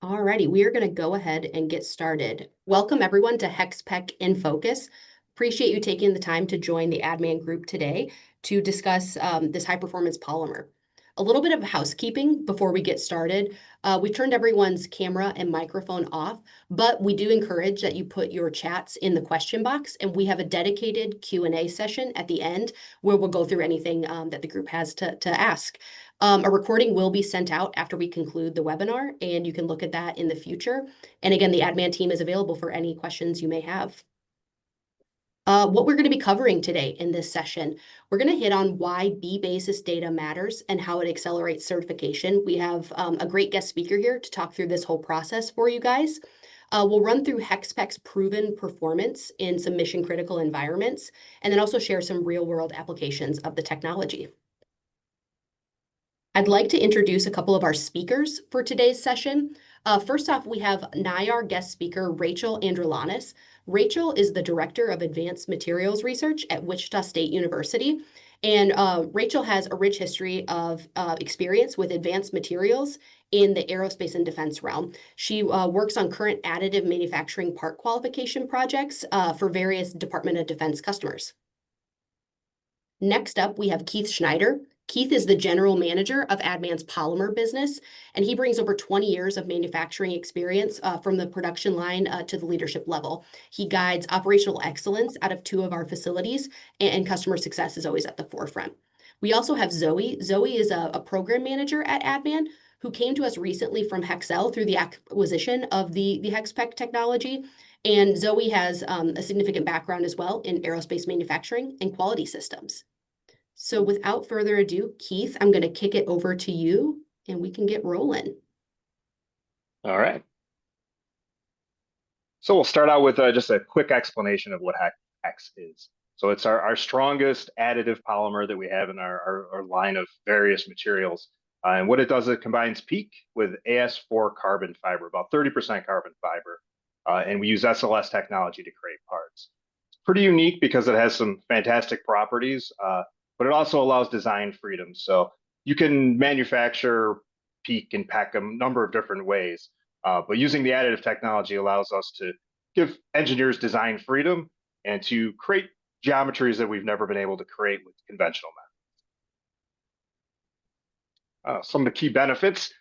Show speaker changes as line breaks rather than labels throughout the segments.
Alrighty, we are going to go ahead and get started. Welcome everyone to HexPEKK in Focus. Appreciate you taking the time to join the ADDMAN group today to discuss this high-performance polymer. A little bit of housekeeping before we get started. We turned everyone's camera and microphone off, but we do encourage that you put your chats in the question box, and we have a dedicated Q&A session at the end where we'll go through anything that the group has to ask. A recording will be sent out after we conclude the webinar, and you can look at that in the future. And again, the ADDMAN team is available for any questions you may have. What we're going to be covering today in this session, we're going to hit on why B-basis data matters and how it accelerates certification. We have a great guest speaker here to talk through this whole process for you guys. We'll run through HexPEKK's proven performance in some mission-critical environments, and then also share some real-world applications of the technology. I'd like to introduce a couple of our speakers for today's session. First off, we have NIAR guest speaker Rachel Androlanis. Rachel is the Director of Advanced Materials Research at Wichita State University. And Rachel has a rich history of experience with advanced materials in the aerospace and defense realm. She works on current additive manufacturing part qualification projects for various Department of Defense customers. Next up, we have Keith Schneider. Keith is the general manager of ADDMAN's polymer business, and he brings over 20 years of manufacturing experience from the production line to the leadership level. He guides operational excellence out of 2 of our facilities, and customer success is always at the forefront. We also have Zoe. Zoe is a program manager at ADDMAN who came to us recently from Hexcel through the acquisition of the HexPEKK technology. And Zoe has a significant background as well in aerospace manufacturing and quality systems. So without further ado, Keith, I'm going to kick it over to you and we can get rolling.
All right. So we'll start out with just a quick explanation of what HexPEKK is. So it's our strongest additive polymer that we have in our line of various materials. And what it does, it combines PEKK with AS4 carbon fiber, about 30% carbon fiber. And we use SLS technology to create parts. It's pretty unique because it has some fantastic properties. But it also allows design freedom. So you can manufacture PEKK and PEKK a number of different ways, but using the additive technology allows us to give engineers design freedom and to create geometries that we've never been able to create with conventional methods. Some of the key benefits.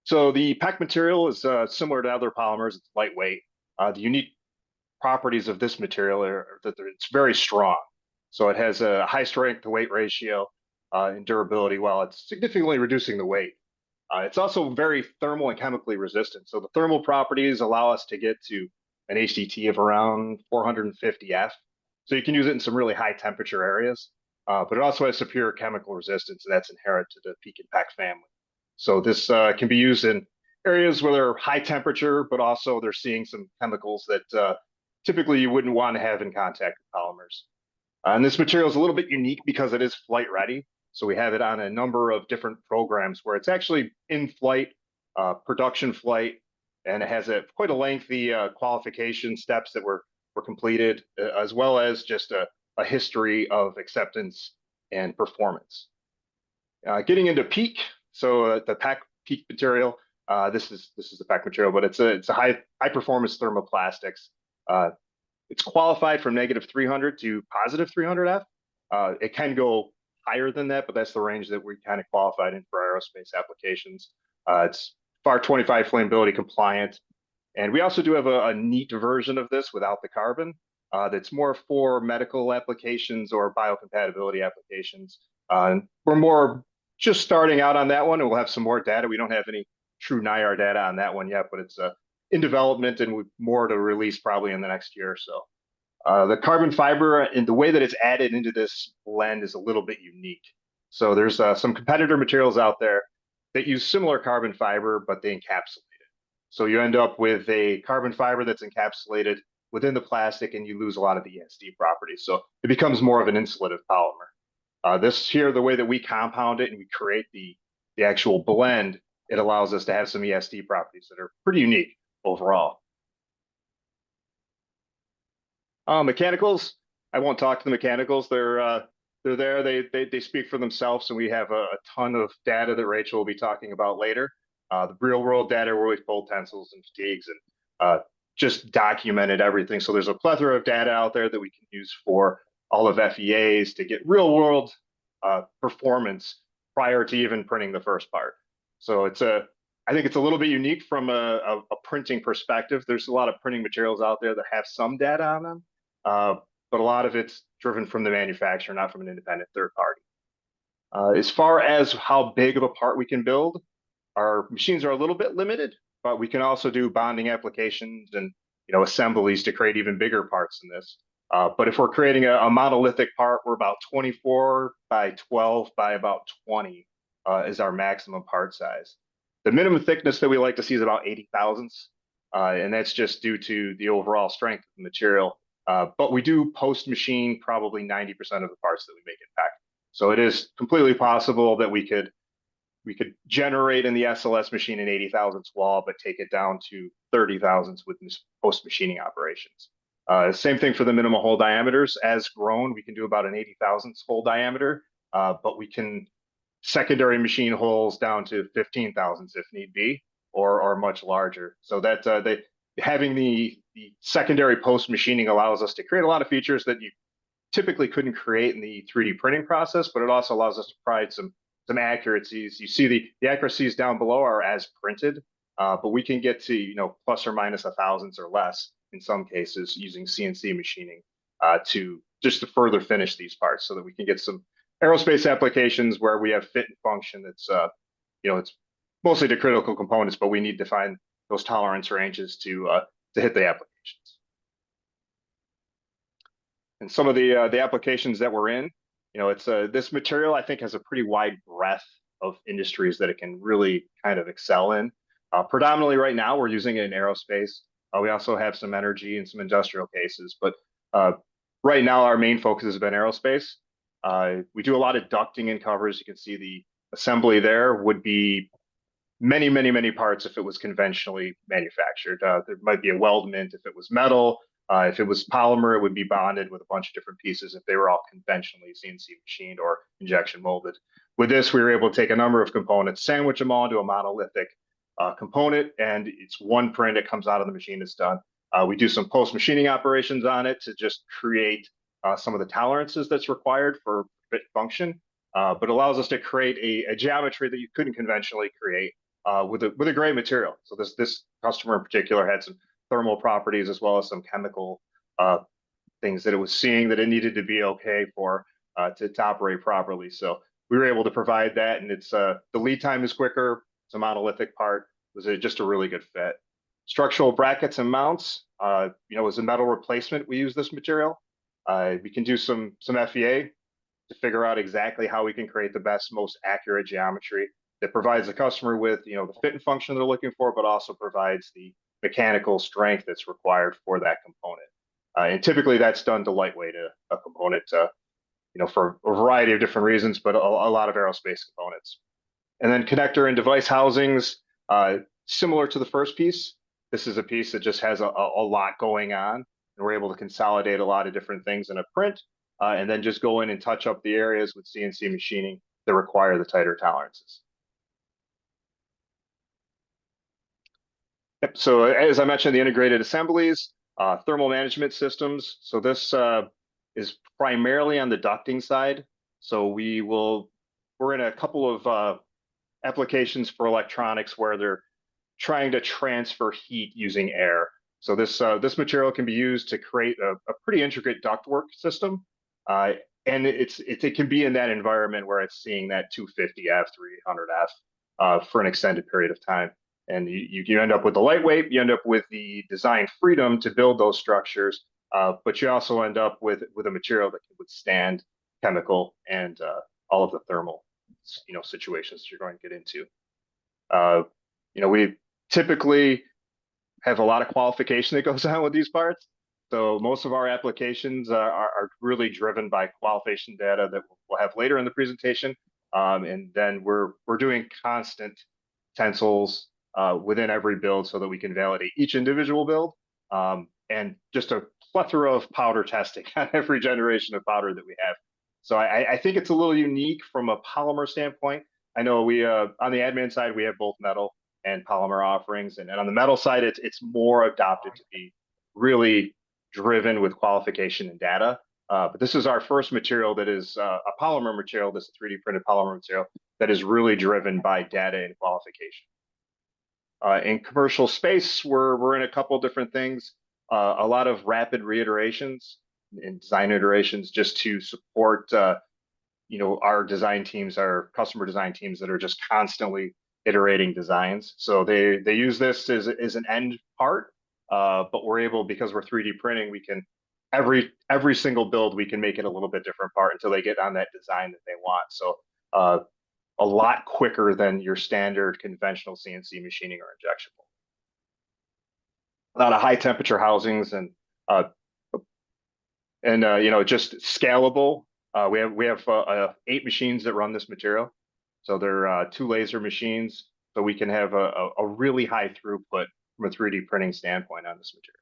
So the PEKK material is similar to other polymers. It's lightweight. The unique properties of this material are that it's very strong. So it has a high strength to weight ratio and durability while it's significantly reducing the weight. It's also very thermal and chemically resistant. So the thermal properties allow us to get to an HDT of around 450 F. So you can use it in some really high temperature areas, but it also has superior chemical resistance, and that's inherent to the PEKK and PEKK family. So this can be used in areas where they're high temperature, but also they're seeing some chemicals that typically you wouldn't want to have in contact with polymers. And this material is a little bit unique because it is flight ready. So we have it on a number of different programs where it's actually in flight, production flight, and it has quite a lengthy qualification steps that were completed, as well as just a history of acceptance and performance. Getting into PEKK, so the PEKK material, this is the PEKK material, but it's a high performance thermoplastics. It's qualified from -300 to +300 F. It can go higher than that, but that's the range that we kind of qualified in for aerospace applications. It's FAR 25 flammability compliant. And we also do have a neat version of this without the carbon that's more for medical applications or biocompatibility applications. We're more just starting out on that one, and we'll have some more data. We don't have any true NIAR data on that one yet, but it's in development and with more to release probably in the next year or so. The carbon fiber and the way that it's added into this blend is a little bit unique. So there's some competitor materials out there that use similar carbon fiber, but they encapsulate it. So you end up with a carbon fiber that's encapsulated within the plastic, and you lose a lot of the ESD properties. So it becomes more of an insulative polymer. This here, the way that we compound it and we create the actual blend, it allows us to have some ESD properties that are pretty unique overall. Mechanicals, I won't talk to the mechanicals. They're there. They speak for themselves, and we have a ton of data that Rachel will be talking about later. The real world data where we pulled tensils and fatigues and just documented everything. So there's a plethora of data out there that we can use for all of FEAs to get real world performance prior to even printing the first part. So I think it's a little bit unique from a printing perspective. There's a lot of printing materials out there that have some data on them, but a lot of it's driven from the manufacturer, not from an independent third party. As far as how big of a part we can build, our machines are a little bit limited, but we can also do bonding applications and assemblies to create even bigger parts than this. But if we're creating a monolithic part, we're about 24 by 12 by about 20 is our maximum part size. The minimum thickness that we like to see is about 80 thousandths, and that's just due to the overall strength of the material. But we do post-machine probably 90% of the parts that we make in PEKK. So it is completely possible that we could generate in the SLS machine an 80 thousandths wall, but take it down to 30 thousandths with post-machining operations. Same thing for the minimum hole diameters. As grown, we can do about an 80 thousandths hole diameter, but we can secondary machine holes down to 15 thousandths if need be, or much larger. So that having the secondary post-machining allows us to create a lot of features that you typically couldn't create in the 3D printing process, but it also allows us to provide some accuracies. You see the accuracies down below are as printed, but we can get to plus or minus a thousandths or less in some cases using CNC machining to further finish these parts, so that we can get some aerospace applications where we have fit and function. That's it's mostly the critical components, but we need to find those tolerance ranges to hit the applications. And some of the applications that we're in, it's this material I think has a pretty wide breadth of industries that it can really kind of excel in. Predominantly right now we're using it in aerospace. We also have some energy and some industrial cases, but right now our main focus has been aerospace. We do a lot of ducting and covers. You can see the assembly there would be many parts if it was conventionally manufactured. There might be a weldment if it was metal. If it was polymer, it would be bonded with a bunch of different pieces if they were all conventionally CNC machined or injection molded. With this, we were able to take a number of components, sandwich them all into a monolithic component, and it's one print. It comes out of the machine, it's done. We do some post-machining operations on it to just create some of the tolerances that's required for fit function, but allows us to create a geometry that you couldn't conventionally create with a great material. So this customer in particular had some thermal properties as well as some chemical things that it was seeing that it needed to be okay for to operate properly. So we were able to provide that, and it's the lead time is quicker. It's a monolithic part. It was just a really good fit. Structural brackets and mounts, as a metal replacement, we use this material. We can do some FEA to figure out exactly how we can create the best, most accurate geometry that provides the customer with the fit and function they're looking for, but also provides the mechanical strength that's required for that component. And typically that's done to lightweight a component, for a variety of different reasons, but a lot of aerospace components. And then connector and device housings, similar to the first piece. This is a piece that just has a lot going on, and we're able to consolidate a lot of different things in a print, and then just go in and touch up the areas with CNC machining that require the tighter tolerances. Yep. So as I mentioned, the integrated assemblies, thermal management systems. So this is primarily on the ducting side. So we're in a couple of applications for electronics where they're trying to transfer heat using air. So this material can be used to create a pretty intricate ductwork system, and it can be in that environment where it's seeing that 250F, 300F for an extended period of time. And you end up with the lightweight, you end up with the design freedom to build those structures, but you also end up with a material that can withstand chemical and all of the thermal situations that you're going to get into. We typically have a lot of qualification that goes on with these parts. So most of our applications are really driven by qualification data that we'll have later in the presentation. And then we're doing constant tensils within every build so that we can validate each individual build, and just a plethora of powder testing on every generation of powder that we have. So I think it's a little unique from a polymer standpoint. I know we on the ADDMAN side, we have both metal and polymer offerings. And on the metal side, it's more adopted to be really driven with qualification and data. But this is our first material that is a polymer material, this 3D printed polymer material that is really driven by data and qualification. In commercial space, we're in a couple different things. A lot of rapid reiterations and design iterations just to support our design teams, our customer design teams that are just constantly iterating designs. So they use this as an end part, but we're able, because we're 3D printing, we can every single build we can make it a little bit different part until they get on that design that they want. So a lot quicker than your standard conventional CNC machining or injectable. A lot of high temperature housings and just scalable. We have 8 machines that run this material. So they're 2 laser machines, so we can have a really high throughput from a 3D printing standpoint on this material.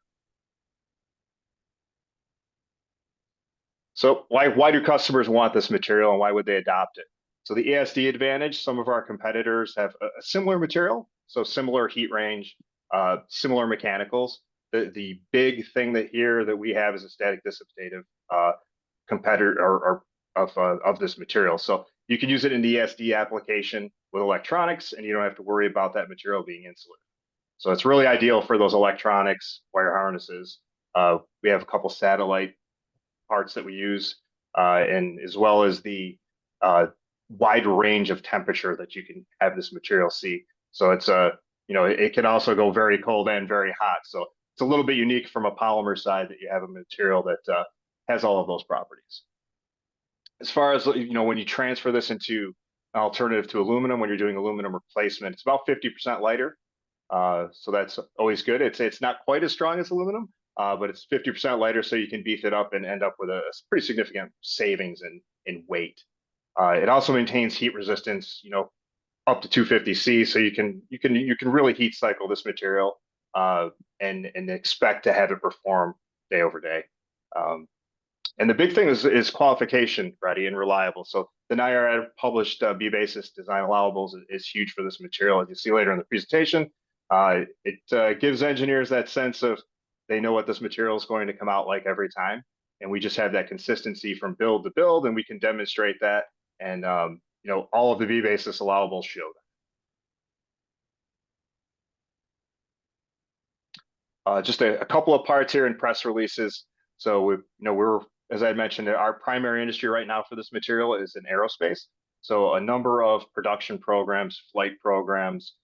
So why do customers want this material, and why would they adopt it? So the ESD advantage, some of our competitors have a similar material, so similar heat range, similar mechanicals. The big thing that we have is a static dissipative competitor of this material. So you can use it in the ESD application with electronics, and you don't have to worry about that material being insulated. So it's really ideal for those electronics, wire harnesses. We have a couple satellite parts that we use, and as well as the wide range of temperature that you can have this material see. So it's it can also go very cold and very hot. So it's a little bit unique from a polymer side that you have a material that has all of those properties. As far as when you transfer this into an alternative to aluminum, when you're doing aluminum replacement, it's about 50% lighter. So that's always good. It's not quite as strong as aluminum, but it's 50% lighter, so you can beef it up and end up with a pretty significant savings in weight. It also maintains heat resistance, up to 250 C, so you can really heat cycle this material and expect to have it perform day over day. And the big thing is qualification ready and reliable. So the NIAR published B-basis design allowables is huge for this material. As you see later in the presentation, it gives engineers that sense of they know what this material is going to come out like every time. And we just have that consistency from build to build, and we can demonstrate that. And all of the B-basis allowables show that. Just a couple of parts here in press releases. So we're, as I mentioned, our primary industry right now for this material is in aerospace. So a number of production programs, flight programs,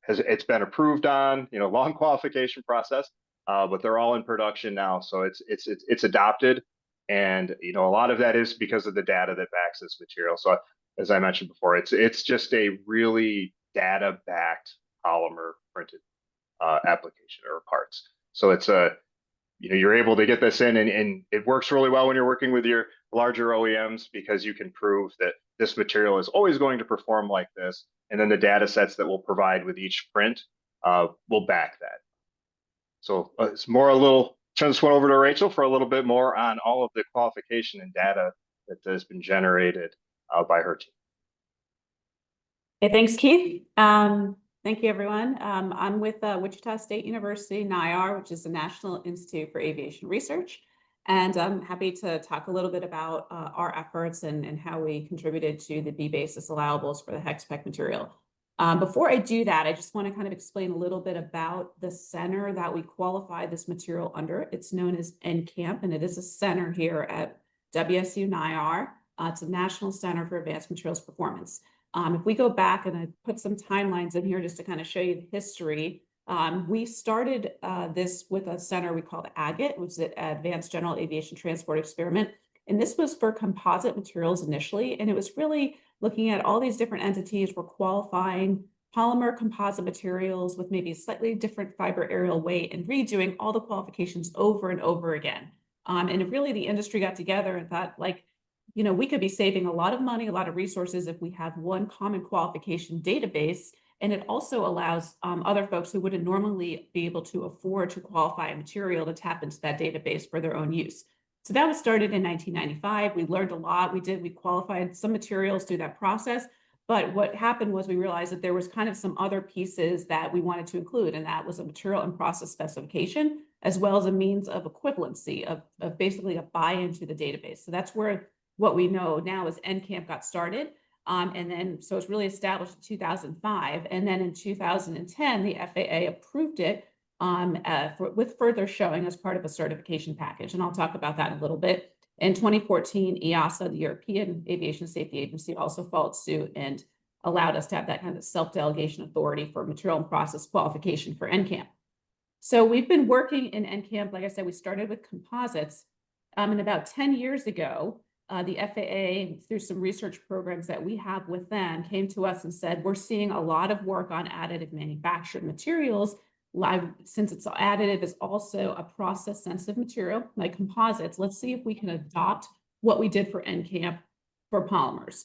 it's been approved on, long qualification process, but they're all in production now. So it's adopted, and a lot of that is because of the data that backs this material. So as I mentioned before, it's just a really data-backed polymer printed application or parts. So it's you're able to get this in, and it works really well when you're working with your larger OEMs, because you can prove that this material is always going to perform like this, and then the data sets that we'll provide with each print will back that. So it's more turn this one over to Rachel for a little bit more on all of the qualification and data that has been generated by her team.
Hey, thanks, Keith. Thank you, everyone. I'm with Wichita State University, NIAR, which is the National Institute for Aviation Research. And I'm happy to talk a little bit about our efforts and how we contributed to the B-basis allowables for the HexPEKK material. Before I do that, I just want to kind of explain a little bit about the center that we qualify this material under. It's known as NCAMP, and it is a center here at WSU NIAR. It's a National Center for Advanced Materials Performance. If we go back, and I put some timelines in here just to kind of show you the history, we started this with a center we called AGAT, which is an Advanced General Aviation Transport Experiment. And this was for composite materials initially. And it was really looking at all these different entities. We're qualifying polymer composite materials with maybe slightly different fiber aerial weight and redoing all the qualifications over and over again. And really the industry got together and thought, we could be saving a lot of money, a lot of resources if we have one common qualification database. And it also allows other folks who wouldn't normally be able to afford to qualify a material to tap into that database for their own use. So that was started in 1995. We learned a lot. We qualified some materials through that process, But what happened was we realized that there was kind of some other pieces that we wanted to include, and that was a material and process specification, as well as a means of equivalency of basically a buy-in to the database. So that's where what we know now is NCAMP got started. And then, so it's really established in 2005. And then in 2010, the FAA approved it with further showing as part of a certification package. And I'll talk about that in a little bit. In 2014, EASA, the European Aviation Safety Agency, also followed suit and allowed us to have that kind of self-delegation authority for material and process qualification for NCAMP. So we've been working in NCAMP, like I said, we started with composites. And about 10 years ago, the FAA, through some research programs that we have with them, came to us and said, we're seeing a lot of work on additive manufactured materials. Since it's additive is also a process sensitive material like composites, let's see if we can adopt what we did for NCAMP for polymers.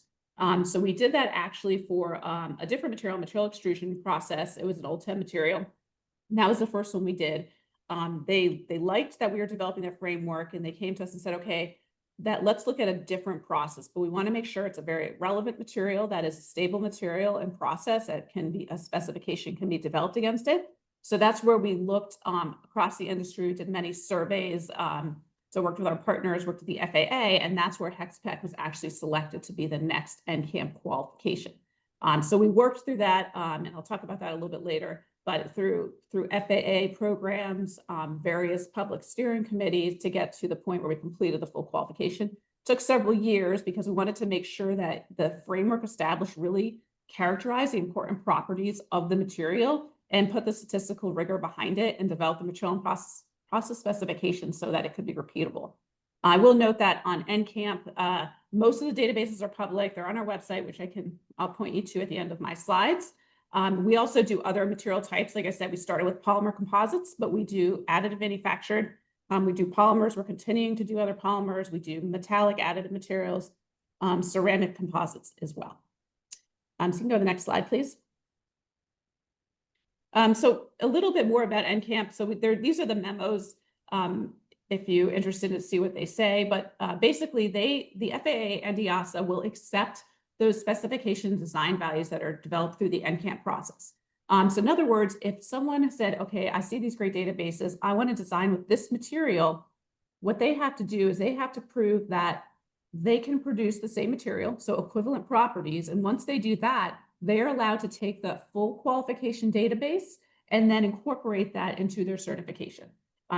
So we did that actually for a different material extrusion process. It was an old 10 material. And that was the first one we did. They liked that we were developing their framework, and they came to us and said, okay, let's look at a different process, but we want to make sure it's a very relevant material that is a stable material and process that can be a specification can be developed against it. So that's where we looked across the industry, did many surveys. So worked with our partners, worked with the FAA, and that's where HexPEKK was actually selected to be the next NCAMP qualification. So we worked through that, and I'll talk about that a little bit later, but through FAA programs, various public steering committees to get to the point where we completed the full qualification. Took several years because we wanted to make sure that the framework established really characterized the important properties of the material and put the statistical rigor behind it and develop the material and process specifications so that it could be repeatable. I will note that on NCAMP, most of the databases are public. They're on our website, which I'll point you to at the end of my slides. We also do other material types. Like I said, we started with polymer composites, but we do additive manufactured. We do polymers. We're continuing to do other polymers. We do metallic additive materials, ceramic composites as well. So you can go to the next slide, please. So a little bit more about NCAMP. So these are the memos, if you're interested to see what they say. But basically, the FAA and EASA will accept those specification design values that are developed through the NCAMP process. So in other words, if someone said, okay, I see these great databases, I want to design with this material, what they have to do is they have to prove that they can produce the same material, so equivalent properties. And once they do that, they are allowed to take the full qualification database and then incorporate that into their certification.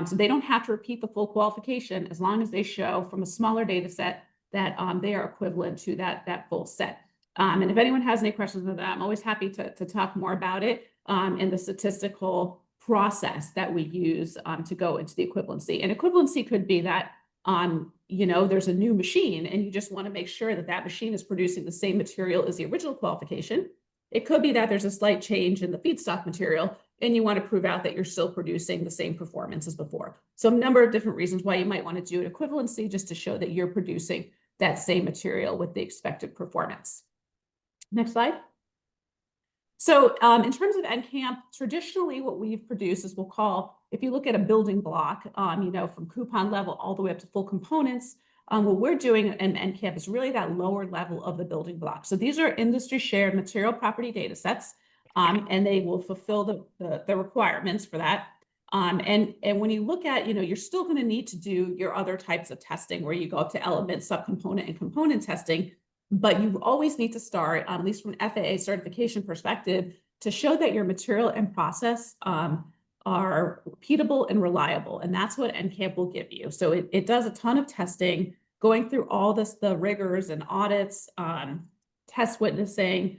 So they don't have to repeat the full qualification as long as they show from a smaller data set that they are equivalent to that full set. And if anyone has any questions on that, I'm always happy to talk more about it and the statistical process that we use to go into the equivalency. And equivalency could be that there's a new machine and you just want to make sure that that machine is producing the same material as the original qualification. It could be that there's a slight change in the feedstock material and you want to prove out that you're still producing the same performance as before. So a number of different reasons why you might want to do an equivalency, just to show that you're producing that same material with the expected performance. Next slide. So in terms of NCAMP, traditionally what we've produced is we'll call, if you look at a building block, from coupon level all the way up to full components, what we're doing in NCAMP is really that lower level of the building block. So these are industry shared material property data sets, and they will fulfill the requirements for that. And when you look at, you're still going to need to do your other types of testing where you go up to element, subcomponent, and component testing. But you always need to start, at least from an FAA certification perspective, to show that your material and process are repeatable and reliable. And that's what NCAMP will give you. So it does a ton of testing, going through all the rigors and audits, test witnessing,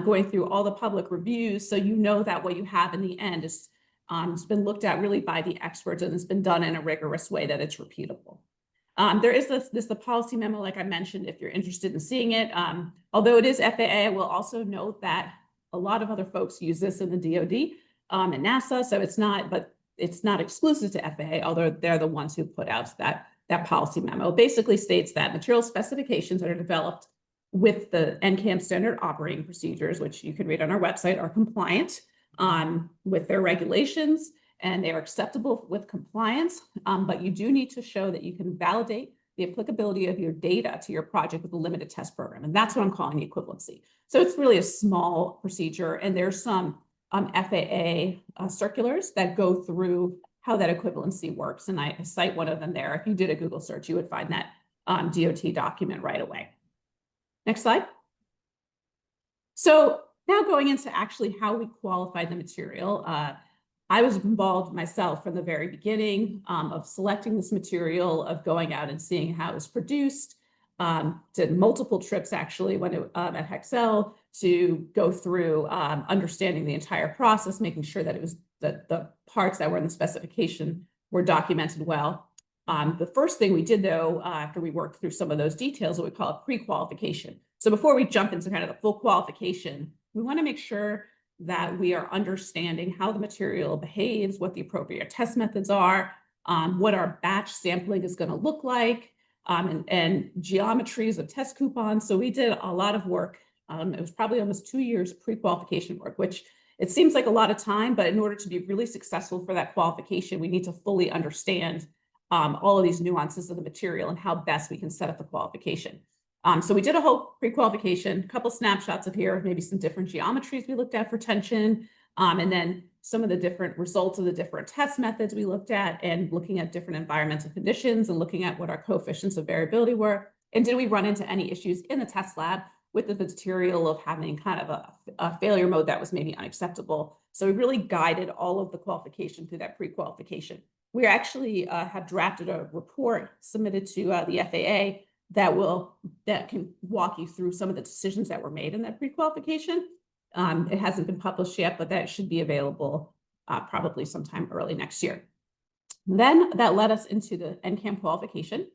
going through all the public reviews. So you know that what you have in the end is it's been looked at really by the experts and it's been done in a rigorous way that it's repeatable. There is the policy memo, like I mentioned, if you're interested in seeing it. Although it is FAA, I will also note that a lot of other folks use this in the DoD and NASA, so it's not exclusive to FAA, although they're the ones who put out that policy memo. It basically states that material specifications that are developed with the NCAMP standard operating procedures, which you can read on our website, are compliant with their regulations, and they are acceptable with compliance, but you do need to show that you can validate the applicability of your data to your project with a limited test program. And that's what I'm calling the equivalency. So it's really a small procedure, and there's some FAA circulars that go through how that equivalency works. And I cite one of them there. If you did a Google search, you would find that DOT document right away. Next slide. So now going into actually how we qualified the material. I was involved myself from the very beginning of selecting this material, of going out and seeing how it was produced. Did multiple trips actually when at Hexel to go through understanding the entire process, making sure that it was the parts that were in the specification were documented well. The first thing we did, though, after we worked through some of those details, what we call a pre-qualification. So before we jump into kind of the full qualification, we want to make sure that we are understanding how the material behaves, what the appropriate test methods are, what our batch sampling is going to look like, and geometries of test coupons. So we did a lot of work. It was probably almost 2 years of pre-qualification work, which it seems like a lot of time, but in order to be really successful for that qualification, we need to fully understand all of these nuances of the material and how best we can set up the qualification. So we did a whole pre-qualification, a couple snapshots of here, maybe some different geometries we looked at for tension, and then some of the different results of the different test methods we looked at, and looking at different environmental conditions and looking at what our coefficients of variability were. And did we run into any issues in the test lab with the material of having kind of a failure mode that was maybe unacceptable? So we really guided all of the qualification through that pre-qualification. We actually have drafted a report submitted to the FAA that can walk you through some of the decisions that were made in that pre-qualification. It hasn't been published yet, but that should be available probably sometime early next year. Then that led us into the NCAMP qualification,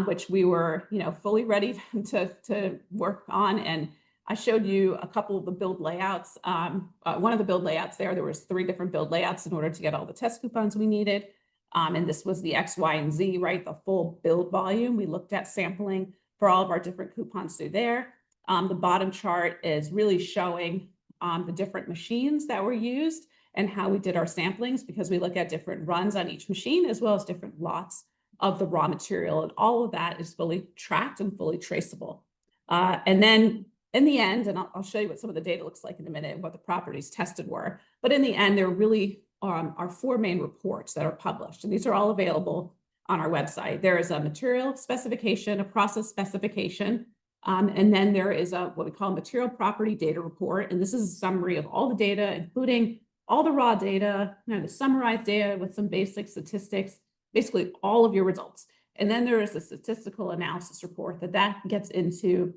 which we were, fully ready to work on. And I showed you a couple of the build layouts. One of the build layouts there was 3 different build layouts in order to get all the test coupons we needed. And this was the X, Y, and Z, right? The full build volume. We looked at sampling for all of our different coupons through there. The bottom chart is really showing the different machines that were used and how we did our samplings, because we look at different runs on each machine as well as different lots of the raw material. And all of that is fully tracked and fully traceable. And then in the end, and I'll show you what some of the data looks like in a minute, what the properties tested were. But in the end, there really are 4 main reports that are published, and these are all available on our website. There is a material specification, a process specification, and then there is what we call a material property data report. And this is a summary of all the data, including all the raw data, the summarized data with some basic statistics, basically all of your results. And then there is a statistical analysis report that gets into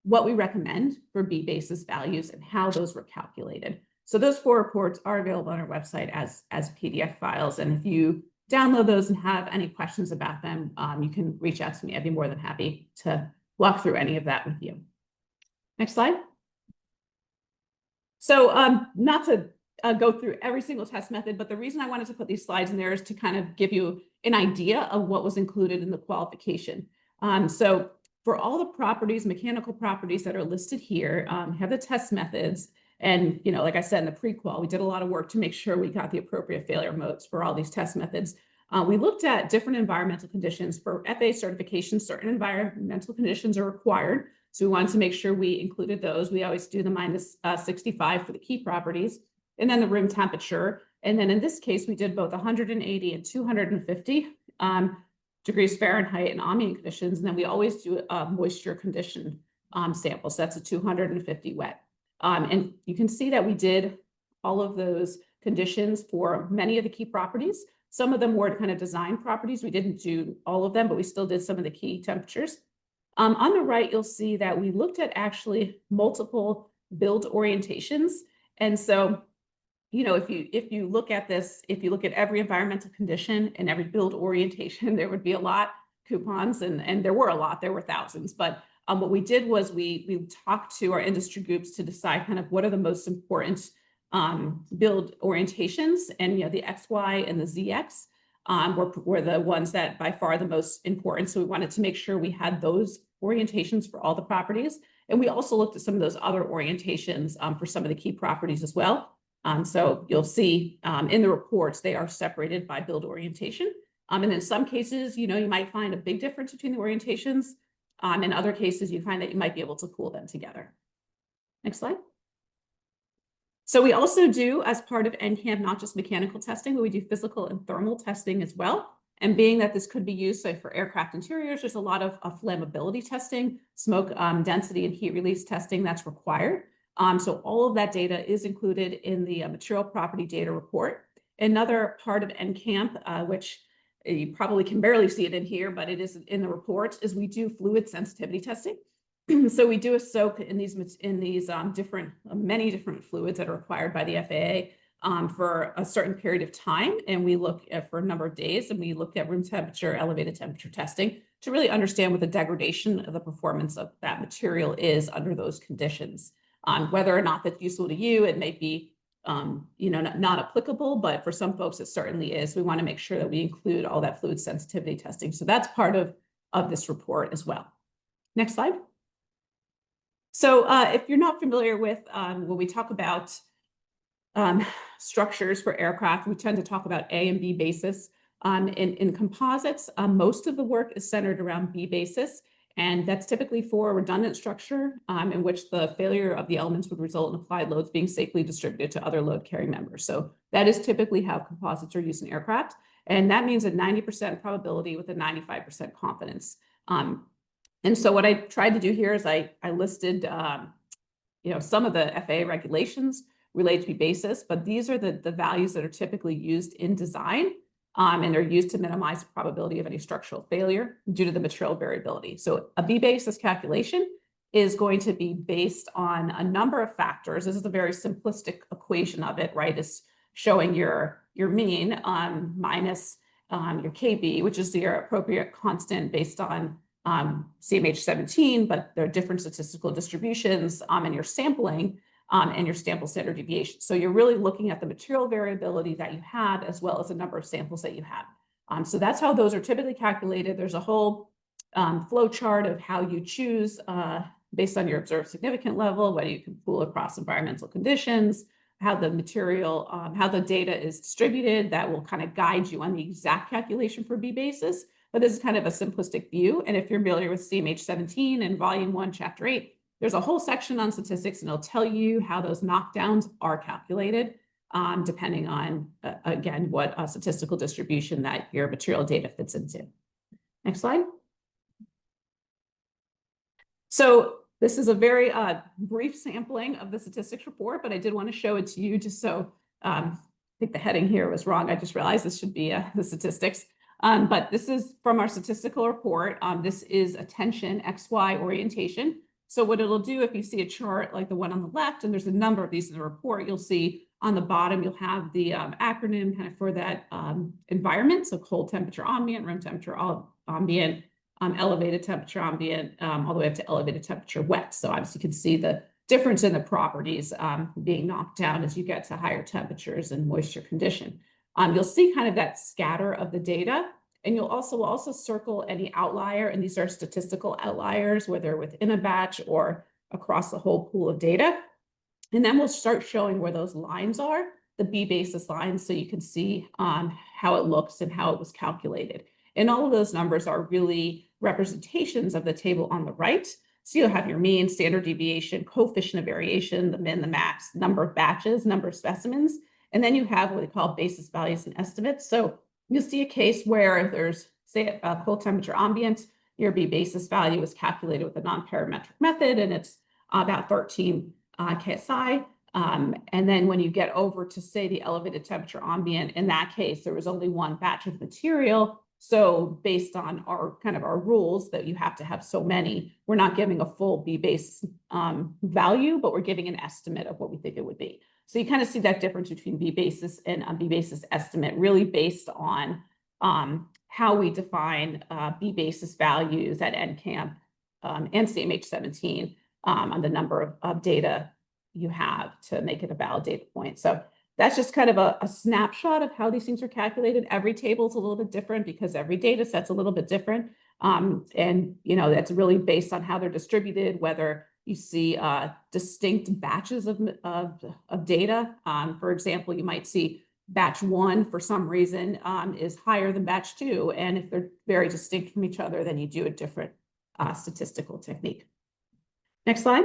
what we recommend for B-basis values and how those were calculated. So those 4 reports are available on our website as PDF files. And if you download those and have any questions about them, you can reach out to me. I'd be more than happy to walk through any of that with you. Next slide. So not to go through every single test method, but the reason I wanted to put these slides in there is to kind of give you an idea of what was included in the qualification. So for all the properties, mechanical properties that are listed here, have the test methods. And, like I said, in the pre-qual, we did a lot of work to make sure we got the appropriate failure modes for all these test methods. We looked at different environmental conditions. For FAA certification, certain environmental conditions are required. So we wanted to make sure we included those. We always do the minus 65 for the key properties, and then the room temperature. And then in this case, we did both 180 and 250 degrees Fahrenheit and ambient conditions. And then we always do a moisture condition sample. So that's a 250 wet. And you can see that we did all of those conditions for many of the key properties. Some of them were kind of design properties. We didn't do all of them, but we still did some of the key temperatures. On the right, you'll see that we looked at actually multiple build orientations. And so, if you look at this, if you look at every environmental condition and every build orientation, there would be a lot coupons, and there were a lot, there were thousands. But what we did was we talked to our industry groups to decide kind of what are the most important build orientations, and the XY and the ZX were the ones that by far the most important. So we wanted to make sure we had those orientations for all the properties. And we also looked at some of those other orientations for some of the key properties as well. So you'll see in the reports, they are separated by build orientation. And in some cases, you might find a big difference between the orientations. In other cases, you find that you might be able to pool them together. Next slide. So we also do, as part of NCAMP, not just mechanical testing, but we do physical and thermal testing as well. And being that this could be used, say, for aircraft interiors, there's a lot of flammability testing, smoke density and heat release testing that's required. So all of that data is included in the material property data report. Another part of NCAMP, which you probably can barely see it in here, but it is in the report, is we do fluid sensitivity testing. So we do a soak in these many different fluids that are required by the FAA for a certain period of time, and we look at for a number of days, and we look at room temperature, elevated temperature testing to really understand what the degradation of the performance of that material is under those conditions. Whether or not that's useful to you, it may be not applicable, but for some folks it certainly is. We want to make sure that we include all that fluid sensitivity testing. So that's part of this report as well. Next slide. So if you're not familiar with when we talk about structures for aircraft, we tend to talk about A and B basis. In composites, most of the work is centered around B basis, and that's typically for a redundant structure in which the failure of the elements would result in applied loads being safely distributed to other load carrying members. So that is typically how composites are used in aircraft, and that means a 90% probability with a 95% confidence. And so what I tried to do here is I listed, some of the FAA regulations related to B-basis, but these are the values that are typically used in design, and they're used to minimize the probability of any structural failure due to the material variability. So a B-basis calculation is going to be based on a number of factors. This is a very simplistic equation of it, right? It's showing your mean minus your KB, which is your appropriate constant based on CMH17, but there are different statistical distributions and your sampling and your sample standard deviation. So you're really looking at the material variability that you have as well as the number of samples that you have. So that's how those are typically calculated. There's a whole flow chart of how you choose based on your observed significant level, whether you can pool across environmental conditions, how the material, how the data is distributed. That will kind of guide you on the exact calculation for B-basis. But this is kind of a simplistic view. And if you're familiar with CMH17 and Volume 1, Chapter 8, there's a whole section on statistics, and it'll tell you how those knockdowns are calculated, depending on, again, what statistical distribution that your material data fits into. Next slide. So this is a very brief sampling of the statistics report, but I did want to show it to you just so, I think the heading here was wrong. I just realized this should be the statistics. But this is from our statistical report. This is attention XY orientation. So what it'll do, if you see a chart like the one on the left, and there's a number of these in the report, you'll see on the bottom, you'll have the acronym kind of for that environment. So cold temperature ambient, room temperature ambient, elevated temperature ambient, all the way up to elevated temperature wet. So obviously you can see the difference in the properties being knocked down as you get to higher temperatures and moisture condition. You'll see kind of that scatter of the data, and you'll also circle any outlier, and these are statistical outliers, whether within a batch or across the whole pool of data. And then we'll start showing where those lines are, the B-basis lines, so you can see how it looks and how it was calculated. And all of those numbers are really representations of the table on the right. So you'll have your mean, standard deviation, coefficient of variation, the min, the max, number of batches, number of specimens. And then you have what they call basis values and estimates. So you'll see a case where there's, say, a cold temperature ambient, your B-basis value is calculated with a non-parametric method, and it's about 13 KSI. And then when you get over to, say, the elevated temperature ambient, in that case, there was only one batch of material. So based on our rules that you have to have so many, we're not giving a full B-basis value, but we're giving an estimate of what we think it would be. So you kind of see that difference between B-basis and B-basis estimate, really based on how we define B-basis values at NCAMP and CMH17 on the number of data you have to make it a valid data point. So that's just kind of a snapshot of how these things are calculated. Every table is a little bit different because every data set's a little bit different. And that's really based on how they're distributed, whether you see distinct batches of data. For example, you might see batch 1 for some reason is higher than batch 2. And if they're very distinct from each other, then you do a different statistical technique. Next slide.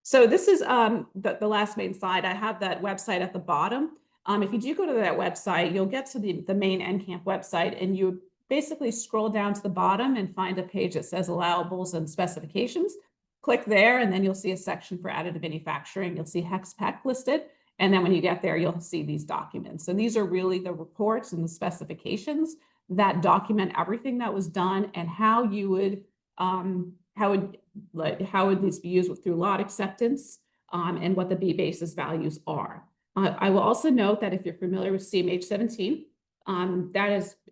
So this is the last main slide. I have that website at the bottom. If you do go to that website, you'll get to the main NCAMP website, and you basically scroll down to the bottom and find a page that says allowables and specifications. Click there, and then you'll see a section for additive manufacturing. You'll see HexPEKK listed. And then when you get there, you'll see these documents. And these are really the reports and the specifications that document everything that was done and how you would, how would these be used through lot acceptance, and what the B-basis values are. I will also note that if you're familiar with CMH 17,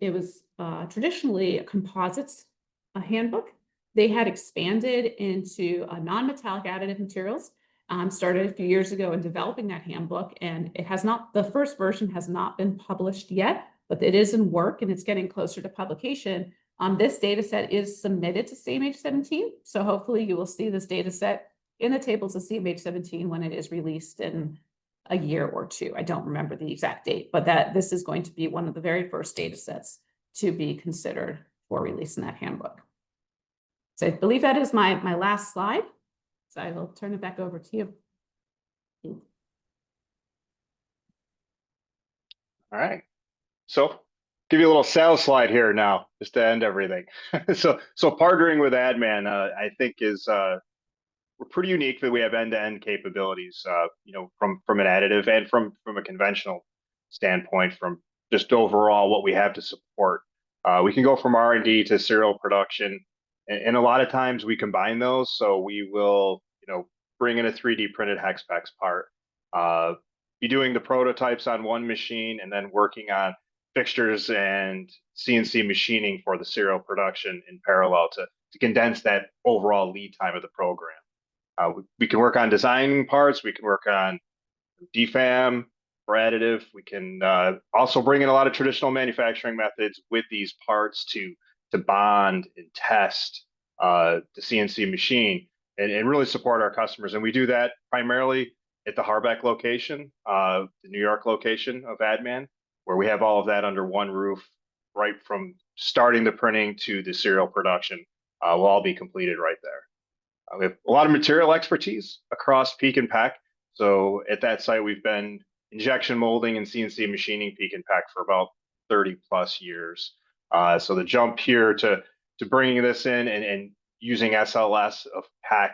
it was traditionally a composites handbook. They had expanded into non-metallic additive materials. Started a few years ago in developing that handbook, and it has not, the first version has not been published yet, but it is in work and it's getting closer to publication. This data set is submitted to CMH 17, so hopefully you will see this data set in the tables of CMH 17 when it is released in a year or two. I don't remember the exact date, but this is going to be one of the very first data sets to be considered for release in that handbook. So I believe that is my last slide. So I will turn it back over to you.
All right. So give you a little sales slide here now, just to end everything. so partnering with ADDMAN, I think is we're pretty unique that we have end-to-end capabilities. You know, from an additive and from a conventional standpoint, from just overall what we have to support. We can go from R&D to serial production. And a lot of times we combine those. So we will, you know, bring in a 3D printed HexPEKK part, be doing the prototypes on one machine and then working on fixtures and CNC machining for the serial production in parallel to condense that overall lead time of the program. We can work on designing parts. We can work on DFAM for additive. We can also bring in a lot of traditional manufacturing methods with these parts to bond and test the CNC machine and really support our customers. And we do that primarily at the Harbeck location, the New York location of ADDMAN, where we have all of that under one roof, right from starting the printing to the serial production will all be completed right there. We have a lot of material expertise across PEKK and PEKK. So at that site, we've been injection molding and CNC machining PEKK and PEKK for about 30 plus years. So the jump here to bringing this in and using SLS of PEKK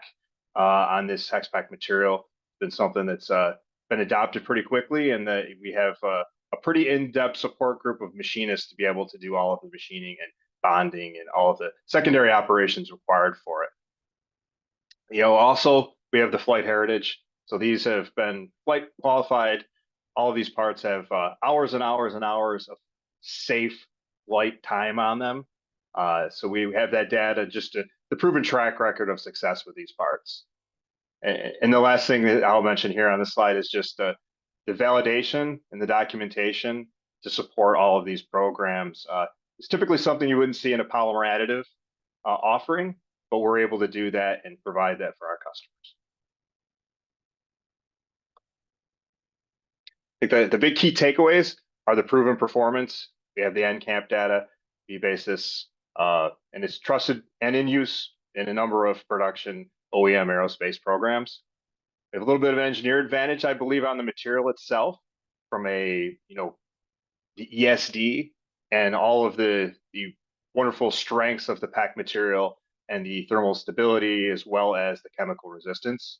on this HexPEKK material has been something that's been adopted pretty quickly, and that we have a pretty in-depth support group of machinists to be able to do all of the machining and bonding and all of the secondary operations required for it. You know, also we have the flight heritage. So these have been flight qualified. All of these parts have hours and hours and hours of safe flight time on them. So we have that data, just the proven track record of success with these parts. And the last thing that I'll mention here on this slide is just the validation and the documentation to support all of these programs. It's typically something you wouldn't see in a polymer additive offering, but we're able to do that and provide that for our customers. I think the big key takeaways are the proven performance. We have the NCAMP data, B-basis, and it's trusted and in use in a number of production OEM aerospace programs. We have a little bit of engineer advantage, I believe, on the material itself from a, you know, the ESD and all of the wonderful strengths of the PEKK material and the thermal stability as well as the chemical resistance.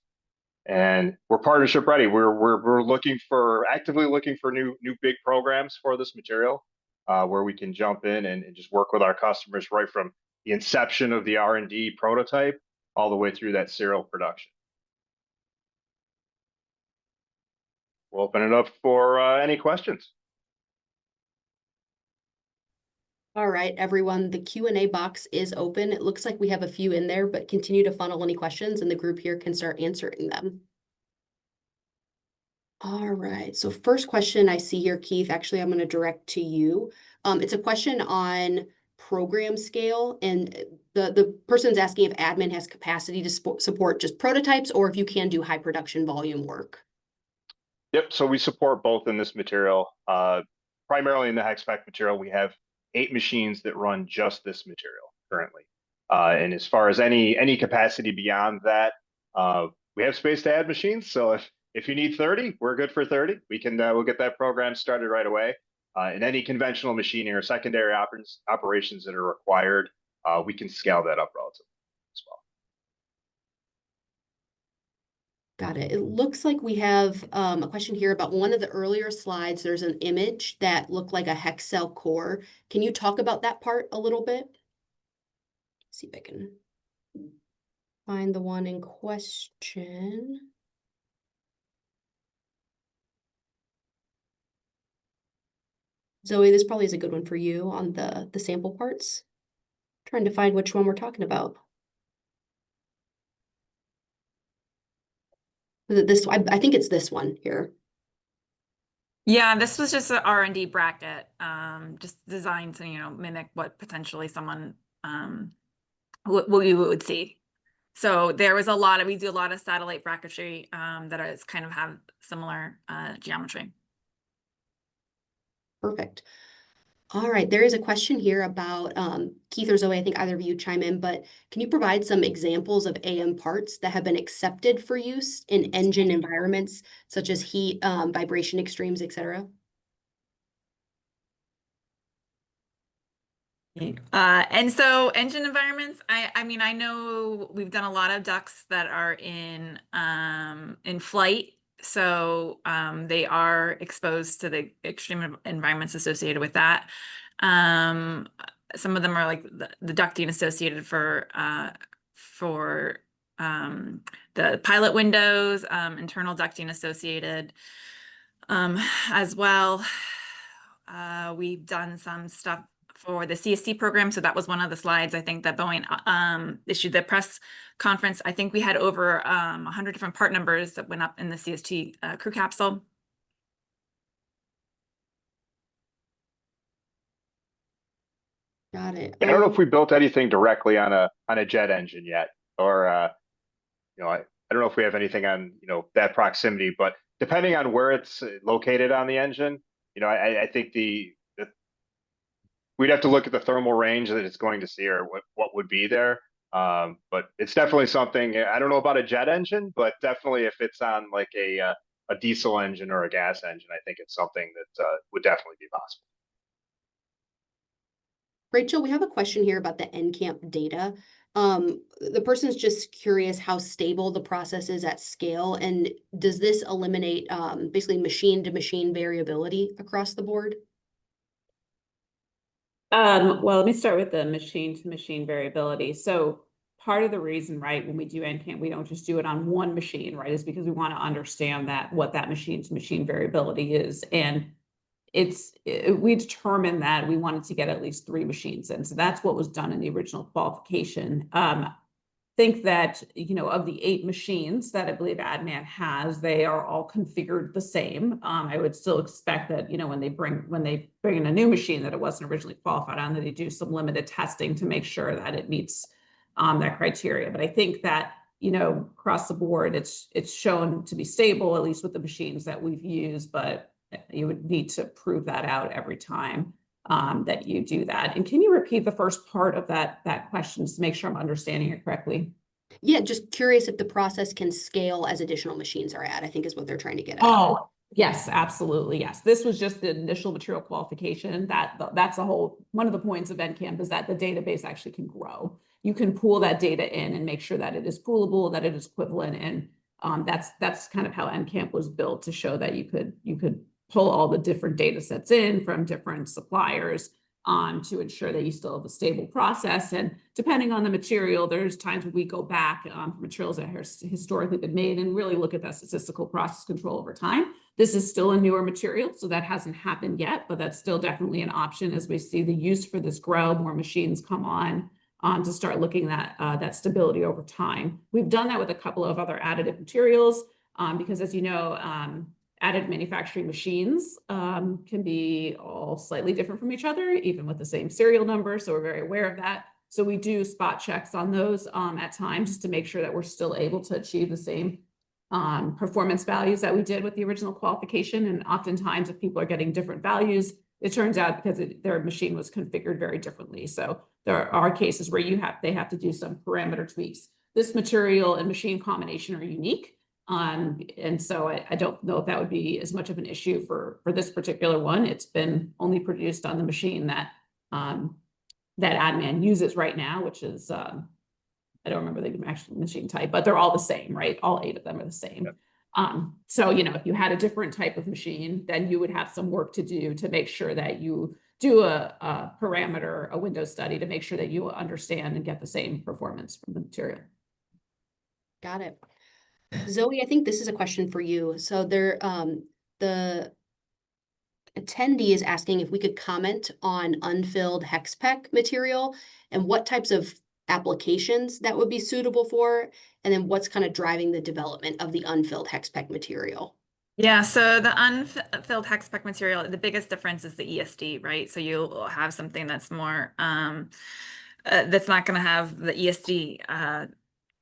And we're partnership ready. We're actively looking for new big programs for this material, where we can jump in and just work with our customers right from the inception of the R&D prototype all the way through that serial production. We'll open it up for any questions.
All right, everyone, the Q&A box is open. It looks like we have a few in there, but continue to funnel any questions and the group here can start answering them. All right, so first question I see here, Keith, actually I'm going to direct to you. It's a question on program scale, and the person's asking if ADDMAN has capacity to support just prototypes or if you can do high production volume work.
Yep, so we support both in this material. Primarily in the HexPEKK material, we have 8 machines that run just this material currently. And as far as any capacity beyond that, we have space to add machines. So if you need 30, we're good for 30. We'll get that program started right away. And any conventional machining or secondary operations that are required, we can scale that up relatively as well.
Got it. It looks like we have a question here about one of the earlier slides. There's an image that looked like a hex cell core. Can you talk about that part a little bit? See if I can find the one in question. Zoe, this probably is a good one for you on the sample parts. Trying to find which one we're talking about. Is it this? I think it's this one here.
Yeah, this was just an R&D bracket, just designed to, mimic what potentially someone what we would see. So there was we do a lot of satellite bracketry that is kind of have similar geometry.
Perfect. All right, there is a question here about Keith or Zoe, I think either of you chime in, but can you provide some examples of AM parts that have been accepted for use in engine environments, such as heat, vibration extremes, etc.?
And so engine environments, I mean, I know we've done a lot of ducts that are in flight. So they are exposed to the extreme environments associated with that. Some of them are like the ducting associated for the pilot windows, internal ducting associated as well. We've done some stuff for the CST program. So that was one of the slides I think that Boeing issued the press conference. I think we had over 100 different part numbers that went up in the CST crew capsule.
Got it.
I don't know if we built anything directly on a jet engine yet, or I don't know if we have anything on that proximity, but depending on where it's located on the engine, I think we'd have to look at the thermal range that it's going to see or what would be there. But it's definitely something. I don't know about a jet engine, but definitely if it's on like a diesel engine or a gas engine, I think it's something that would definitely be possible.
Rachel, we have a question here about the NCAMP data. The person's just curious how stable the process is at scale, and does this eliminate basically machine-to-machine variability across the board?
Well, let me start with the machine-to-machine variability. So part of the reason, right, when we do NCAMP, we don't just do it on one machine, right, is because we want to understand what that machine-to-machine variability is. And we determined that we wanted to get at least 3 machines in. So that's what was done in the original qualification. Think that, of the 8 machines that I believe ADDMAN has, they are all configured the same. I would still expect that, when they bring in a new machine that it wasn't originally qualified on, that they do some limited testing to make sure that it meets that criteria. But I think that, across the board, it's shown to be stable, at least with the machines that we've used, but you would need to prove that out every time that you do that. And can you repeat the first part of that question to make sure I'm understanding it correctly?
Yeah, just curious if the process can scale as additional machines are added, I think is what they're trying to get at.
Oh, yes, absolutely. Yes. This was just the initial material qualification. That's one of the points of NCAMP is that the database actually can grow. You can pool that data in and make sure that it is poolable, that it is equivalent. And that's kind of how NCAMP was built, to show that you could pull all the different data sets in from different suppliers to ensure that you still have a stable process. And depending on the material, there's times when we go back materials that have historically been made and really look at that statistical process control over time. This is still a newer material, so that hasn't happened yet, but that's still definitely an option as we see the use for this grow, more machines come on to start looking at that stability over time. We've done that with a couple of other additive materials because, as you know, additive manufacturing machines can be all slightly different from each other, even with the same serial number. So we're very aware of that. So we do spot checks on those at times just to make sure that we're still able to achieve the same performance values that we did with the original qualification. And oftentimes if people are getting different values, it turns out because their machine was configured very differently. So there are cases where they have to do some parameter tweaks. This material and machine combination are unique. And so I don't know if that would be as much of an issue for this particular one. It's been only produced on the machine that ADDMAN uses right now, which is, I don't remember the actual machine type, but they're all the same, right? All 8 of them are the same.
Yep.
So, if you had a different type of machine, then you would have some work to do to make sure that you do a parameter, a window study to make sure that you understand and get the same performance from the material.
Got it. Zoe, I think this is a question for you. So the attendee is asking if we could comment on unfilled HexPEKK material and what types of applications that would be suitable for, and then what's kind of driving the development of the unfilled HexPEKK material.
Yeah, so the unfilled HexPEKK material, the biggest difference is the ESD, right? So you'll have something that's more, that's not going to have the ESD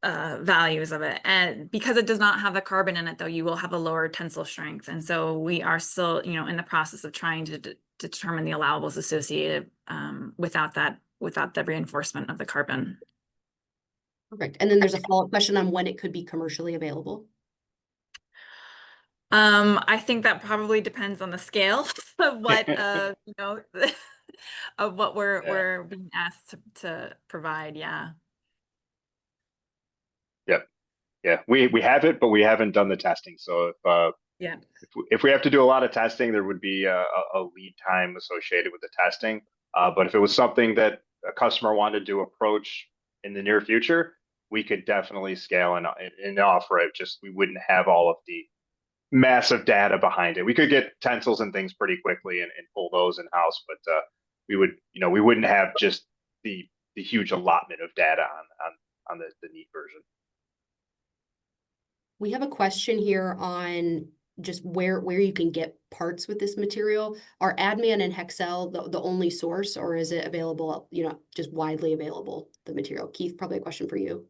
values of it. And because it does not have the carbon in it, though, you will have a lower tensile strength. And so we are still, in the process of trying to determine the allowables associated without the reinforcement of the carbon.
Perfect. And then there's a follow-up question on when it could be commercially available.
I think that probably depends on the scale of what of what we're being asked to provide. Yeah.
Yep. Yeah, we have it, but we haven't done the testing. So if we have to do a lot of testing, there would be a lead time associated with the testing. But if it was something that a customer wanted to approach in the near future, we could definitely scale and offer it. Just we wouldn't have all of the massive data behind it. We could get tensils and things pretty quickly and pull those in house, but we wouldn't have just the huge allotment of data on the neat version.
We have a question here on just where you can get parts with this material. Are ADDMAN and HexPEKK the only source, or is it available, just widely available, the material? Keith, probably a question for you.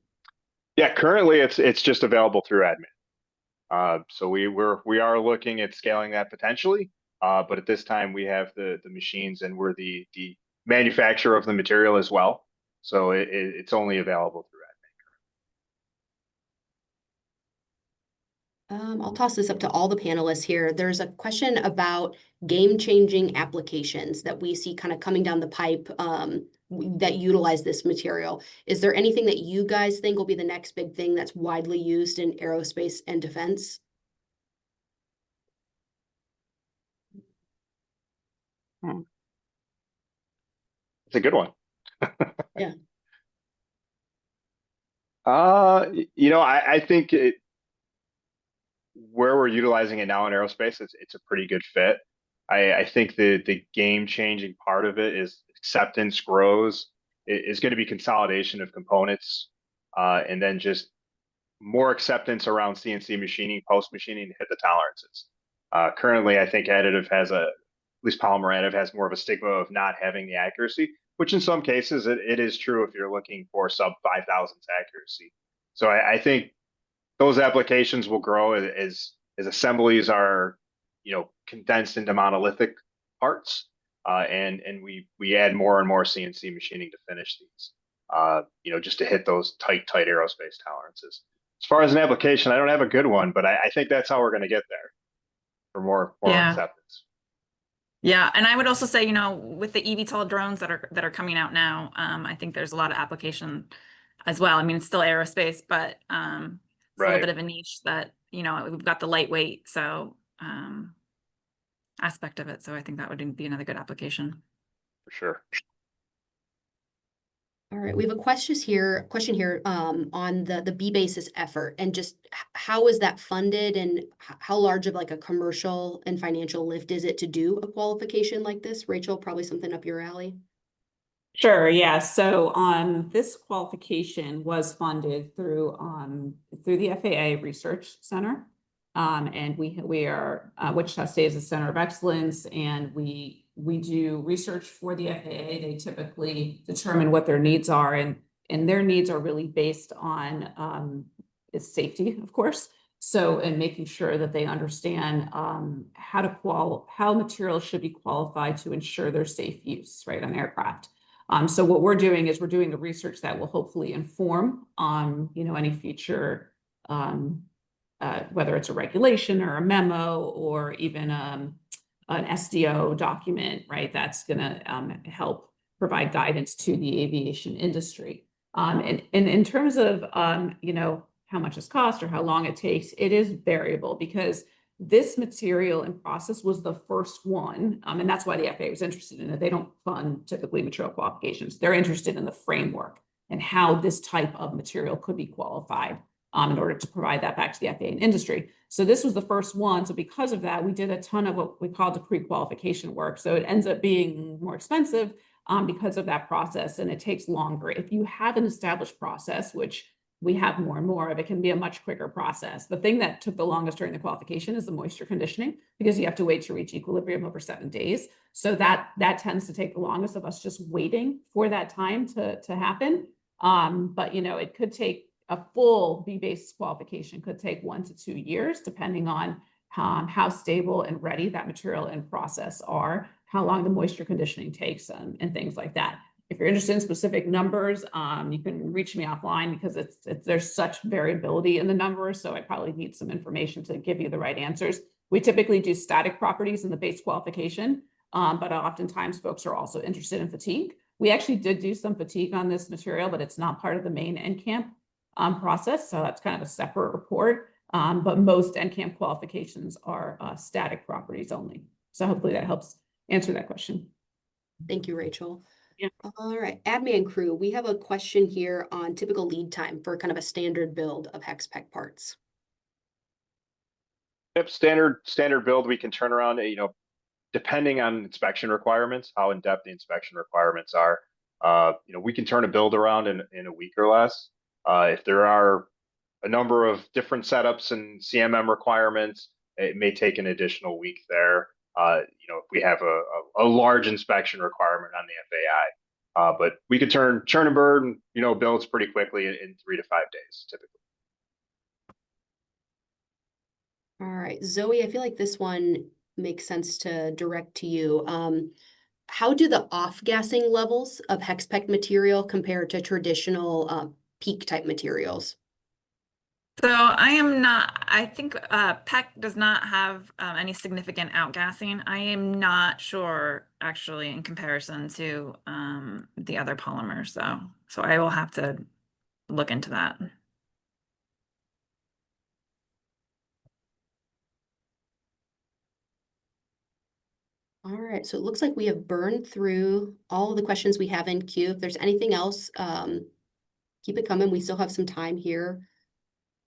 Yeah, currently it's just available through ADDMAN. So we are looking at scaling that potentially, but at this time we have the machines and we're the manufacturer of the material as well. So it's only available through ADDMAN.
I'll toss this up to all the panelists here. There's a question about game-changing applications that we see kind of coming down the pipe that utilize this material. Is there anything that you guys think will be the next big thing that's widely used in aerospace and defense?
It's a good one.
Yeah.
I think where we're utilizing it now in aerospace, it's a pretty good fit. I think the game-changing part of it is acceptance grows. Is going to be consolidation of components, and then just more acceptance around CNC machining, post-machining to hit the tolerances. Currently, I think additive has at least polymer additive has more of a stigma of not having the accuracy, which in some cases it is true if you're looking for sub 5,000 accuracy. So I think those applications will grow as assemblies are, condensed into monolithic parts, and we add more and more CNC machining to finish these, just to hit those tight aerospace tolerances. As far as an application, I don't have a good one, but I think that's how we're going to get there for more acceptance.
Yeah, and I would also say, with the eVTOL drones that are coming out now, I think there's a lot of application as well. I mean, it's still aerospace, but it's a little bit of a niche that, we've got the lightweight aspect of it. So I think that would be another good application.
For sure.
All right, we have a question here on the B-basis effort and just how is that funded and how large of like a commercial and financial lift is it to do a qualification like this? Rachel, probably something up your alley.
Sure, yeah. So this qualification was funded through the FAA Research Center. And we are Wichita State is a center of excellence, and we do research for the FAA. They typically determine what their needs are, and their needs are really based on its safety, of course. So, and making sure that they understand how materials should be qualified to ensure their safe use, right, on aircraft. So what we're doing is we're doing the research that will hopefully inform on, any future, whether it's a regulation or a memo or even an SDO document, right? That's going to help provide guidance to the aviation industry. And in terms of, how much this costs or how long it takes, it is variable because this material and process was the first one. And that's why the FAA was interested in it. They don't fund typically material qualifications. They're interested in the framework and how this type of material could be qualified in order to provide that back to the FAA and industry. So this was the first one. So because of that, we did a ton of what we called the pre-qualification work. So it ends up being more expensive because of that process, and it takes longer. If you have an established process, which we have more and more of, it can be a much quicker process. The thing that took the longest during the qualification is the moisture conditioning, because you have to wait to reach equilibrium over 7 days. So that tends to take the longest of us just waiting for that time to happen. But it could take a full B-basis qualification could take 1 to 2 years, depending on how stable and ready that material and process are, how long the moisture conditioning takes, and things like that. If you're interested in specific numbers, you can reach me offline because there's such variability in the numbers. So I probably need some information to give you the right answers. We typically do static properties in the base qualification, but oftentimes folks are also interested in fatigue. We actually did do some fatigue on this material, but it's not part of the main NCAMP process. So that's kind of a separate report. But most NCAMP qualifications are static properties only. So hopefully that helps answer that question.
Thank you, Rachel.
Yeah.
All right, ADDMAN crew, we have a question here on typical lead time for kind of a standard build of HexPEKK parts.
Yep, standard build we can turn around, depending on inspection requirements, how in-depth the inspection requirements are. We can turn a build around in a week or less. If there are a number of different setups and CMM requirements, it may take an additional week there. If we have a large inspection requirement on the FAI, but we could turn a bird and builds pretty quickly in 3 to 5 days typically.
All right, Zoe, I feel like this one makes sense to direct to you. How do the off-gassing levels of HexPEKK material compare to traditional PEKK type materials?
So I think PEKK does not have any significant outgassing. I am not sure actually in comparison to the other polymers though. So I will have to look into that.
All right, so it looks like we have burned through all of the questions we have in queue. If there's anything else, keep it coming. We still have some time here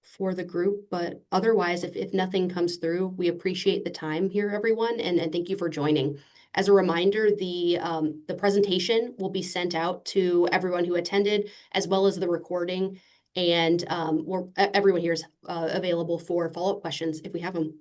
for the group, but otherwise, if nothing comes through, we appreciate the time here, everyone, and thank you for joining. As a reminder, the presentation will be sent out to everyone who attended, as well as the recording, and everyone here is available for follow-up questions if we have them.